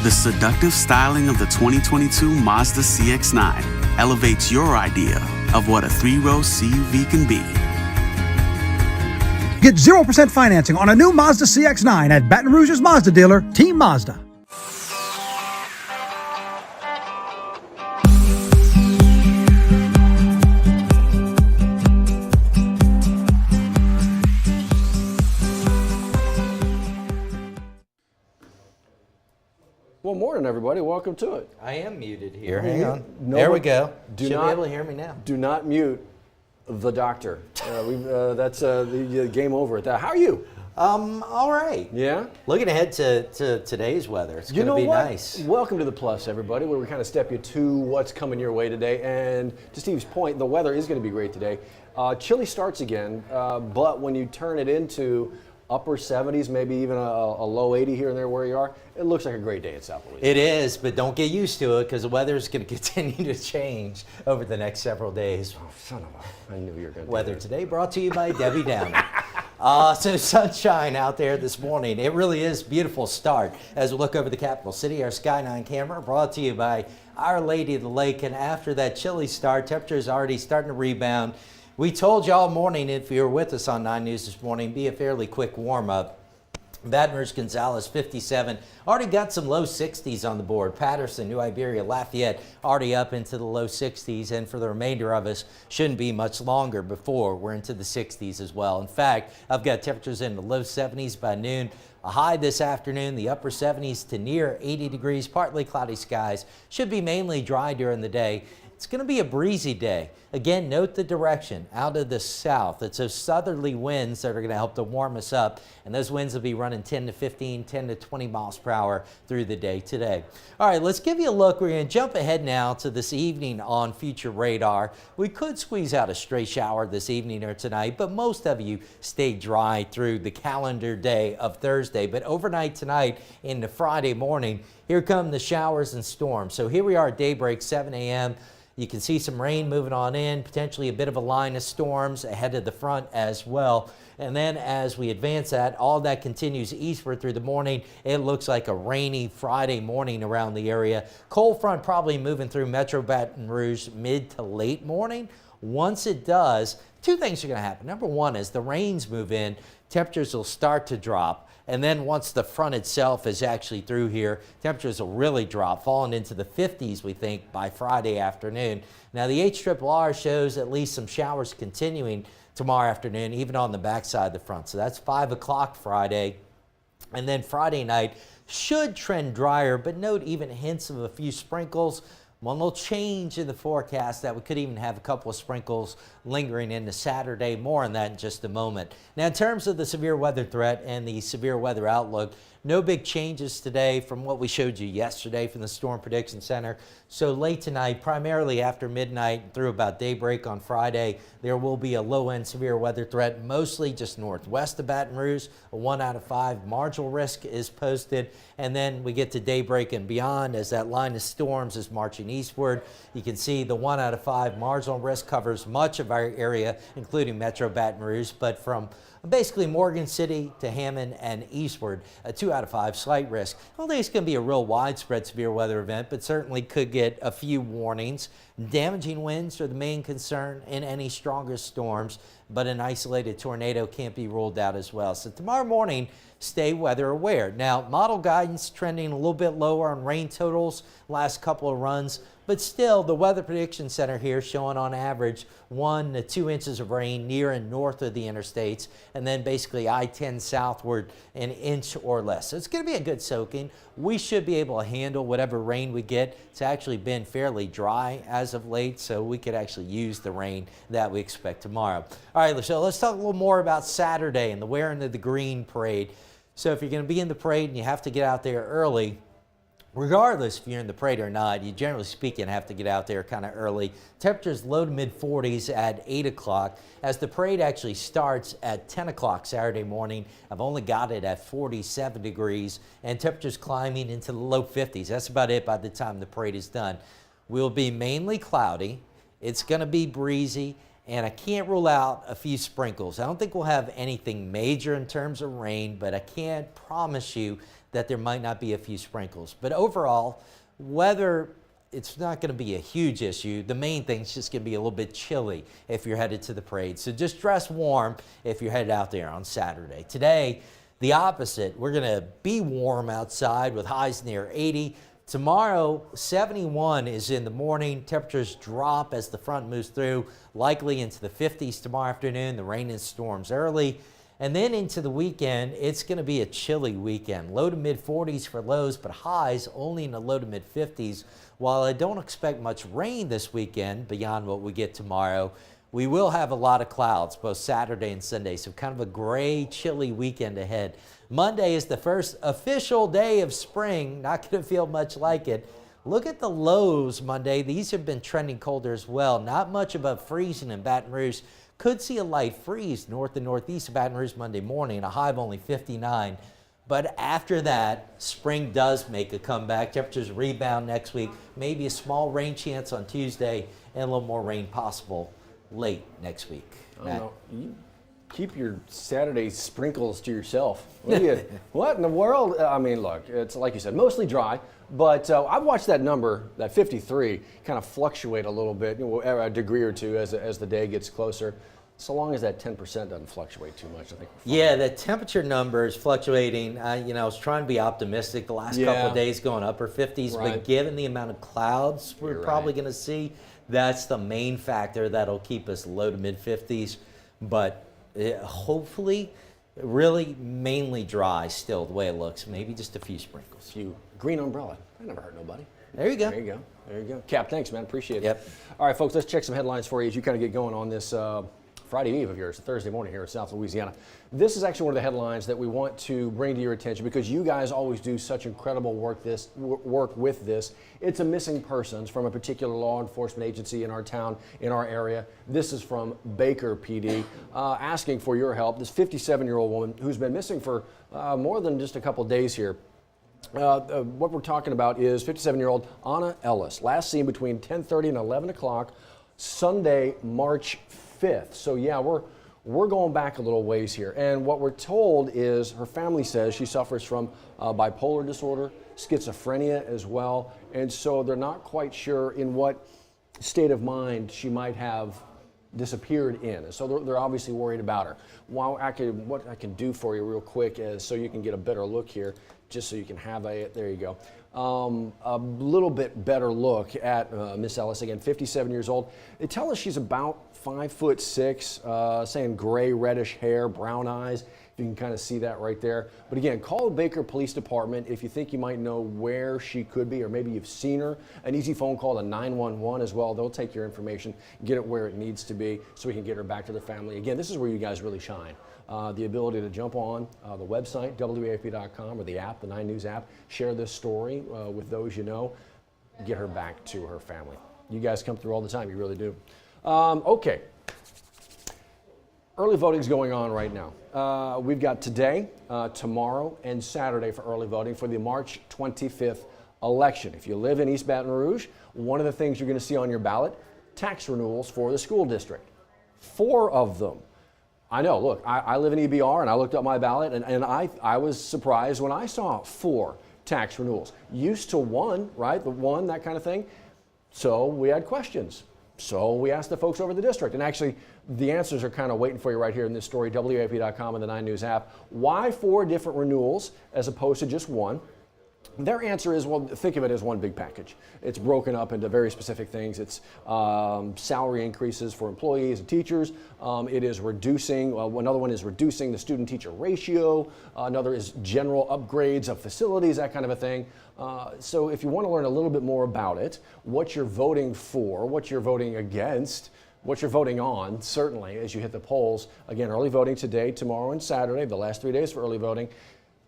The seductive styling of the 2022 Mazda CX-9 elevates your idea of what a three-row CUV can be. Get 0% financing on a new Mazda CX-9 at Baton Rouge's Mazda dealer, Team Mazda. Well, morning, everybody. Welcome to it. I am muted here. Hang on. There we go. Should be able to hear me now. Do not mute the doctor. That's the game over at that. How are you? All right. Yeah? Looking ahead to today's weather. It's going to be nice. Welcome to the Plus, everybody, where we kind of step you to what's coming your way today. And to Steve's point, the weather is going to be great today. Chilly starts again, but when you turn it into upper 70s, maybe even a low 80 here and there where you are, it looks like a great day in South Louisiana. It is, but don't get used to it because the weather is going to continue to change over the next several days. Oh, son of a, I knew you were going to Weather today brought to you by Debbie Downer. So sunshine out there this morning. It really is a beautiful start as we look over the capital city. Our Sky9 camera brought to you by Our Lady of the Lake. And after that chilly start, temperature is already starting to rebound. We told you all morning, if you were with us on 9 News this morning, be a fairly quick warm-up. Baton Rouge, Gonzales, 57. Already got some low 60s on the board. Patterson, New Iberia, Lafayette, already up into the low 60s. And for the remainder of us, shouldn't be much longer before we're into the 60s as well. In fact, I've got temperatures in the low 70s by noon. A high this afternoon, the upper 70s to near 80 degrees. Partly cloudy skies. Should be mainly dry during the day. It's going to be a breezy day. Again, note the direction out of the south. It's those southerly winds that are going to help to warm us up, and those winds will be running 10 to 15, 10 to 20 miles per hour through the day today. All right, let's give you a look. We're going to jump ahead now to this evening on future radar. We could squeeze out a stray shower this evening or tonight, but most of you stay dry through the calendar day of Thursday. But overnight tonight into Friday morning, here come the showers and storms. So here we are at daybreak, 7 a.m. You can see some rain moving on in, potentially a bit of a line of storms ahead of the front as well. And then as we advance that, all that continues eastward through the morning. It looks like a rainy Friday morning around the area. Cold front probably moving through Metro Baton Rouge mid to late morning. Once it does, two things are going to happen. Number one is the rains move in, temperatures will start to drop. And then once the front itself is actually through here, temperatures will really drop, falling into the 50s, we think, by Friday afternoon. Now, the HRRR shows at least some showers continuing tomorrow afternoon, even on the backside of the front. So that's 5 o'clock Friday. And then Friday night should trend drier, but note even hints of a few sprinkles. One little change in the forecast that we could even have a couple of sprinkles lingering into Saturday. More on that in just a moment. Now, in terms of the severe weather threat and the severe weather outlook, no big changes today from what we showed you yesterday from the Storm Prediction Center. So late tonight, primarily after midnight through about daybreak on Friday, there will be a low-end severe weather threat, mostly just northwest of Baton Rouge. A 1 out of 5 marginal risk is posted. And then we get to daybreak and beyond as that line of storms is marching eastward. You can see the 1 out of 5 marginal risk covers much of our area, including Metro Baton Rouge, but from basically Morgan City to Hammond and eastward, a 2 out of 5 slight risk. I don't think it's going to be a real widespread severe weather event, but certainly could get a few warnings. Damaging winds are the main concern in any stronger storms, but an isolated tornado can't be ruled out as well. So tomorrow morning, stay weather aware. Now, model guidance trending a little bit lower on rain totals last couple of runs, but still the Weather Prediction Center here showing on average 1 to 2 inches of rain near and north of the interstates, and then basically I-10 southward an inch or less. So it's going to be a good soaking. We should be able to handle whatever rain we get. It's actually been fairly dry as of late, so we could actually use the rain that we expect tomorrow. All right, so let's talk a little more about Saturday and the Wearing of the Green parade. So if you're going to be in the parade and you have to get out there early, regardless if you're in the parade or not, you generally speaking have to get out there kind of early. Temperatures low to mid 40s at 8 o'clock as the parade actually starts at 10 o'clock Saturday morning. I've only got it at 47 degrees and temperatures climbing into the low 50s. That's about it by the time the parade is done. We'll be mainly cloudy. It's going to be breezy. And I can't rule out a few sprinkles. I don't think we'll have anything major in terms of rain, but I can't promise you that there might not be a few sprinkles. But overall, weather, it's not going to be a huge issue. The main thing is just going to be a little bit chilly if you're headed to the parade. So just dress warm if you're headed out there on Saturday. Today, the opposite. We're going to be warm outside with highs near 80. Tomorrow, 71 is in the morning. Temperatures drop as the front moves through, likely into the 50s tomorrow afternoon. The rain and storms early. And then into the weekend, it's going to be a chilly weekend. Low to mid 40s for lows, but highs only in the low to mid 50s. While I don't expect much rain this weekend beyond what we get tomorrow, we will have a lot of clouds both Saturday and Sunday. So kind of a gray, chilly weekend ahead. Monday is the first official day of spring. Not going to feel much like it. Look at the lows Monday. These have been trending colder as well. Not much above freezing in Baton Rouge. Could see a light freeze north and northeast of Baton Rouge Monday morning, a high of only 59. But after that, spring does make a comeback. Temperatures rebound next week. Maybe a small rain chance on Tuesday and a little more rain possible late next week. You keep your Saturday sprinkles to yourself. What in the world? I mean, look, it's like you said, mostly dry. But I've watched that number, that 53, kind of fluctuate a little bit, a degree or two as the day gets closer. So long as that 10% doesn't fluctuate too much, I think we're fine. Yeah, the temperature number is fluctuating. I was trying to be optimistic the last couple of days going upper 50s, Right. but given the amount of clouds we're You're probably right. going to see, that's the main factor that'll keep us low to mid 50s. But hopefully, really mainly dry still the way it looks. Maybe just a few sprinkles. Green umbrella. That never hurt nobody. There you go. There you go. There you go. Cap, thanks, man. Appreciate it. Yep. All right, folks, let's check some headlines for you as you kind of get going on this Friday Eve of yours, Thursday morning here in South Louisiana. This is actually one of the headlines that we want to bring to your attention because you guys always do such incredible work with this. It's a missing persons from a particular law enforcement agency in our town, in our area. This is from Baker PD, asking for your help. This 57-year-old woman who's been missing for more than just a couple days here. What we're talking about is 57-year-old Anna Ellis, last seen between 10:30 and 11 o'clock, Sunday, March 5th. So yeah, we're going back a little ways here. And what we're told is her family says she suffers from bipolar disorder, schizophrenia as well. And so they're not quite sure in what state of mind she might have disappeared in. So they're obviously worried about her. What I can do for you real quick is so you can get a better look here, just so you can have there you go. A little bit better look at Miss Ellis, again, 57 years old. They tell us she's about 5'6", saying gray, reddish hair, brown eyes. You can kind of see that right there. But again, call the Baker Police Department if you think you might know where she could be, or maybe you've seen her. An easy phone call to 911 as well. They'll take your information, get it where it needs to be so we can get her back to the family. Again, this is where you guys really shine. The ability to jump on the website, WAFB.com, or the app, the 9 News app, share this story with those you know, get her back to her family. You guys come through all the time, you really do. Okay. Early voting's going on right now. We've got today, tomorrow, and Saturday for early voting for the March 25th election. If you live in East Baton Rouge, one of the things you're going to see on your ballot, tax renewals for the school district. 4 of them. I know, look, I live in EBR, and I looked up my ballot, and I was surprised when I saw 4 tax renewals. Used to 1, right? The 1, that kind of thing. So we had questions. So we asked the folks over the district, and actually the answers are kind of waiting for you right here in this story, WAP.com and the 9 News app. Why 4 different renewals as opposed to just 1? Their answer is, well, think of it as one big package. It's broken up into very specific things. It's salary increases for employees and teachers. It is reducing, another one is reducing the student-teacher ratio. Another is general upgrades of facilities, that kind of a thing. So if you want to learn a little bit more about it, what you're voting for, what you're voting against, what you're voting on, certainly, as you hit the polls. Again, early voting today, tomorrow, and Saturday, the last 3 days for early voting.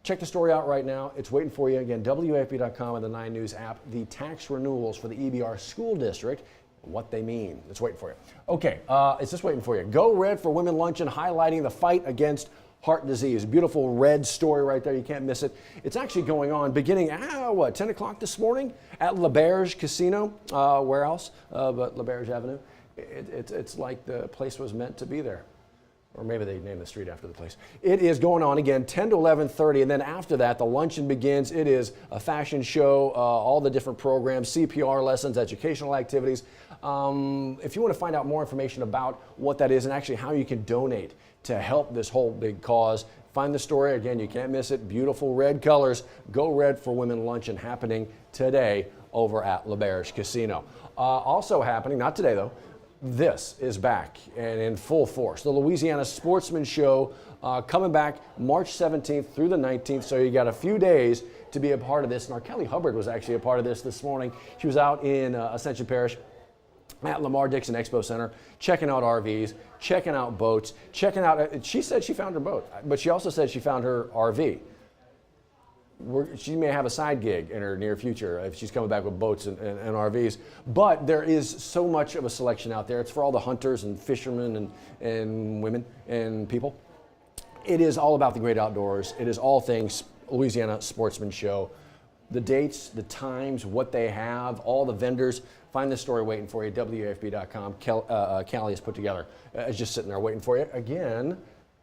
Check the story out right now. It's waiting for you. Again, WAFB.com and the 9 News app. The tax renewals for the EBR school district, what they mean. It's waiting for you. Okay, it's just waiting for you. Go Red for Women Luncheon, highlighting the fight against heart disease. Beautiful red story right there. You can't miss it. It's actually going on beginning at, 10 o'clock this morning at L'Auberge Casino. Where else but L'Auberge Avenue. It's like the place was meant to be there. Or maybe they named the street after the place. It is going on again 10 to 11:30, and then after that, the luncheon begins. It is a fashion show, all the different programs, CPR lessons, educational activities. If you want to find out more information about what that is and actually how you can donate to help this whole big cause, find the story. Again, you can't miss it. Beautiful red colors. Go Red for Women luncheon happening today over at L'Auberge Casino. Also happening, not today though, this is back and in full force. The Louisiana Sportsman Show coming back March 17th through the 19th. So you got a few days to be a part of this. And our Kelly Hubbard was actually a part of this morning. She was out in Ascension Parish at Lamar Dixon Expo Center, checking out RVs, checking out boats, checking out, she said she found her boat, but she also said she found her RV. She may have a side gig in her near future if she's coming back with boats and RVs. But there is so much of a selection out there. It's for all the hunters and fishermen and women and people. It is all about the great outdoors. It is all things Louisiana Sportsman Show. The dates, the times, what they have, all the vendors. Find this story waiting for you, WAFB.com. Callie has put together. It's just sitting there waiting for you. Again,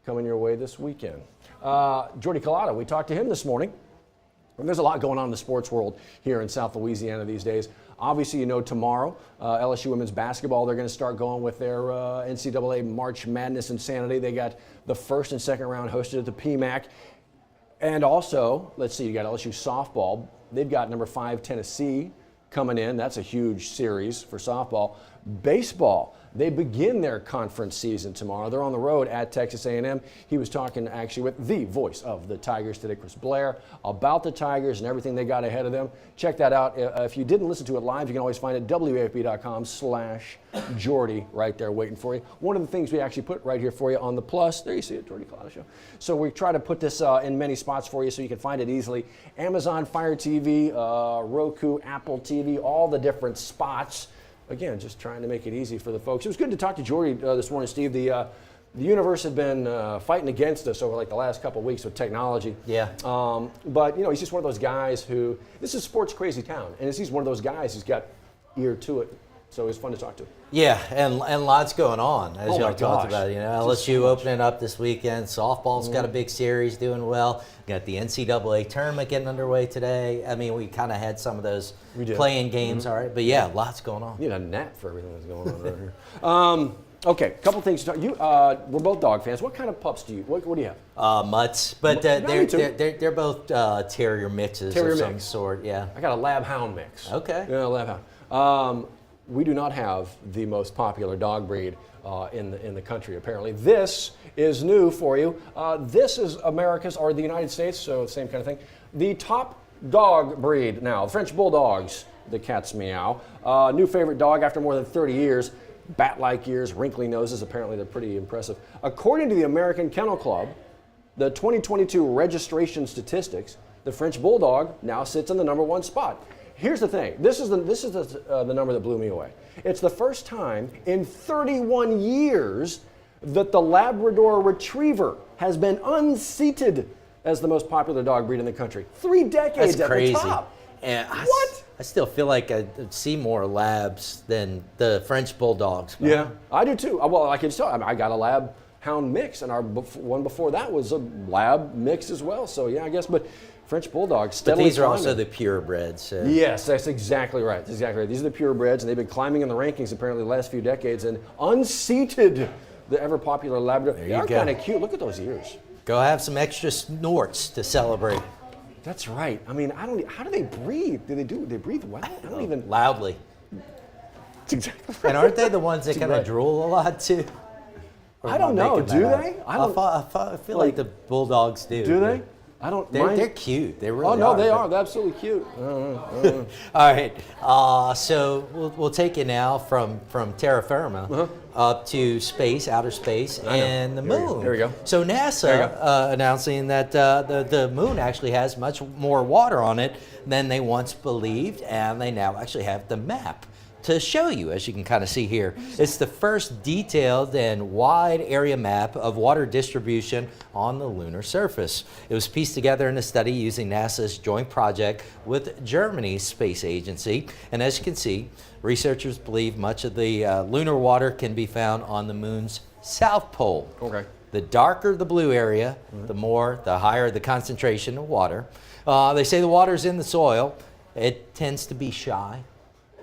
coming your way this weekend. Jordy Collada, we talked to him this morning. There's a lot going on in the sports world here in South Louisiana these days. Obviously, you know, tomorrow, LSU women's basketball, they're going to start going with their NCAA March Madness Insanity. They got the first and second round hosted at the PMAC. And also, let's see, you got LSU softball. They've got number 5 Tennessee coming in. That's a huge series for softball. Baseball, they begin their conference season tomorrow. They're on the road at Texas A&M. He was talking actually with the voice of the Tigers today, Chris Blair, about the Tigers and everything they got ahead of them. Check that out. If you didn't listen to it live, you can always find it, WAFB.com/Jordy, right there waiting for you. One of the things we actually put right here for you on the plus, there you see it, Jordy Collada Show. So we try to put this in many spots for you so you can find it easily. Amazon Fire TV, Roku, Apple TV, all the different spots. Again, just trying to make it easy for the folks. It was good to talk to Jordy this morning, Steve. The universe had been fighting against us over like the last couple of weeks with technology. Yeah. But, you know, he's just one of those guys who, this is sports crazy town, and he's one of those guys who's got ear to it. So it's fun to talk to. Yeah, and lots going on, as y'all my talked gosh. about. You know, LSU opening up this weekend. Softball's got a big series doing well. Got the NCAA tournament getting underway today. I mean, we kind of had some of those playing games, all right. But yeah, lots going on. You need a nap for everything that's going on right here. Okay, a couple things to talk. We're both dog fans. What kind of pups do you? What do you have? Mutts, but they're both terrier mixes of some sort. Yeah. I got a lab hound mix. Okay. Yeah, lab hound. We do not have the most popular dog breed in the country, apparently. This is new for you. This is America's, or the United States, so same kind of thing. The top dog breed now, French Bulldogs, the cat's meow. New favorite dog after more than 30 years. Bat-like ears, wrinkly noses, apparently they're pretty impressive. According to the American Kennel Club, the 2022 registration statistics, the French Bulldog now sits in the #1 spot. Here's the thing. This is the number that blew me away. It's the first time in 31 years that the Labrador Retriever has been unseated as the most popular dog breed in the country. 3 decades That's crazy. At the top. And What? I still feel like I see more labs than the French Bulldogs. Yeah, I do too. Well, I can tell. I got a lab hound mix, and our one before that was a lab mix as well. So yeah, I guess. But French Bulldogs steadily But these are climbing. also the purebreds. So. Yes, that's exactly right. That's exactly right. These are the purebreds, and they've been climbing in the rankings apparently the last few decades and unseated the ever popular Labrador. They are kind of cute. Look at those ears. Go have some extra snorts to celebrate. That's right. I mean, how do they breathe? They breathe well? I don't even. Loudly. That's exactly right. And aren't they the ones that kind of drool a lot too? Or I don't know. Do they? I feel like the Bulldogs do. Do they? I don't. They're cute. They really are. Oh no, they are. They're absolutely cute. All right. So we'll take you now from terra firma up to space, outer space, and the moon. There we go. So NASA announcing that the moon actually has much more water on it than they once believed, and they now actually have the map to show you, as you can kind of see here. It's the first detailed and wide area map of water distribution on the lunar surface. It was pieced together in a study using NASA's joint project with Germany's space agency. And as you can see, researchers believe much of the lunar water can be found on the moon's south pole. Okay. The darker the blue area, the higher the concentration of water. They say the water's in the soil. It tends to be shy.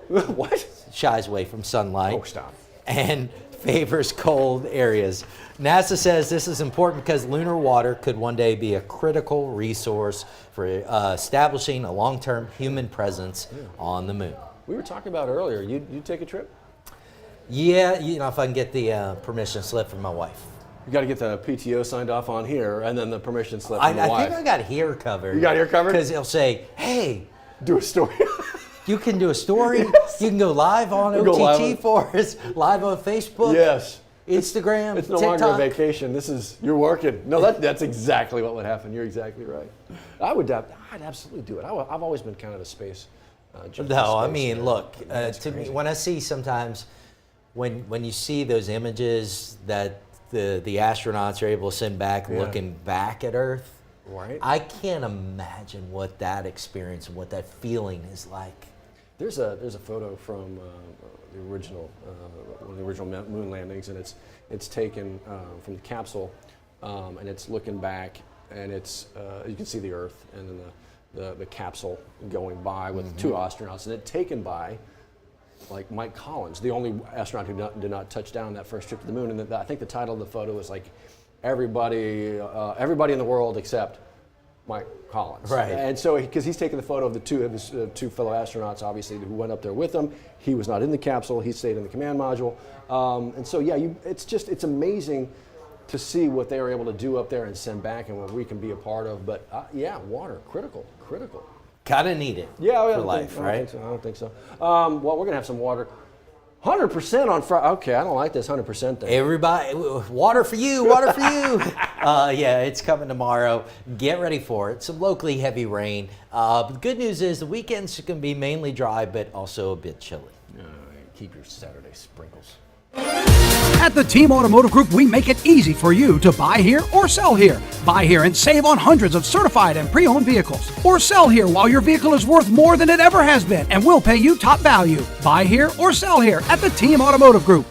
What? Shies away from sunlight. Oh, stop. And favors cold areas. NASA says this is important because lunar water could one day be a critical resource for establishing a long-term human presence on the moon. We were talking about earlier, you take a trip? Yeah, if I can get the permission slip from my wife. You got to get the PTO signed off on here, and then the permission slip from the I wife. think I got here covered. You got here covered? Because it'll say, hey, Do a story. you can do a story. Yes. You can go live on We'll go live OTT for us, live on Facebook, Yes. Instagram, It's no TikTok. longer a vacation. You're working. No, that's exactly what would happen. You're exactly right. I'd absolutely do it. I've always been kind of a space junkie. No, I space mean, nerd. look, That's to me, crazy. when I see sometimes, when you see those images that the astronauts are able to send back looking back at Earth, Right. I can't imagine what that experience and what that feeling is like. There's a photo from the original one of the original moon landings, and it's taken from the capsule, and it's looking back, and it's you can see the Earth and then the capsule going by with two astronauts, and it's taken by like Mike Collins, the only astronaut who did not touch down that first trip to the moon. And I think the title of the photo was like everybody in the world except Mike Collins. Right. And so, because he's taking the photo of his two fellow astronauts, obviously, who went up there with him. He was not in the capsule. He stayed in the command module. And so, yeah, it's amazing to see what they were able to do up there and send back, and what we can be a part of. But yeah, water, critical. Kind of need it Yeah, for life, right? I don't think so. Well, we're gonna have some water. 100% on Friday. Okay, I don't like this 100% thing. Everybody, water for you, water for you. Yeah, it's coming tomorrow. Get ready for it. Some locally heavy rain. But the good news is the weekend's going to be mainly dry, but also a bit chilly. All right, keep your Saturday sprinkles. At the Team Automotive Group, we make it easy for you to buy here or sell here. Buy here and save on hundreds of certified and pre-owned vehicles. Or sell here while your vehicle is worth more than it ever has been, and we'll pay you top value. Buy here or sell here at the Team Automotive Group.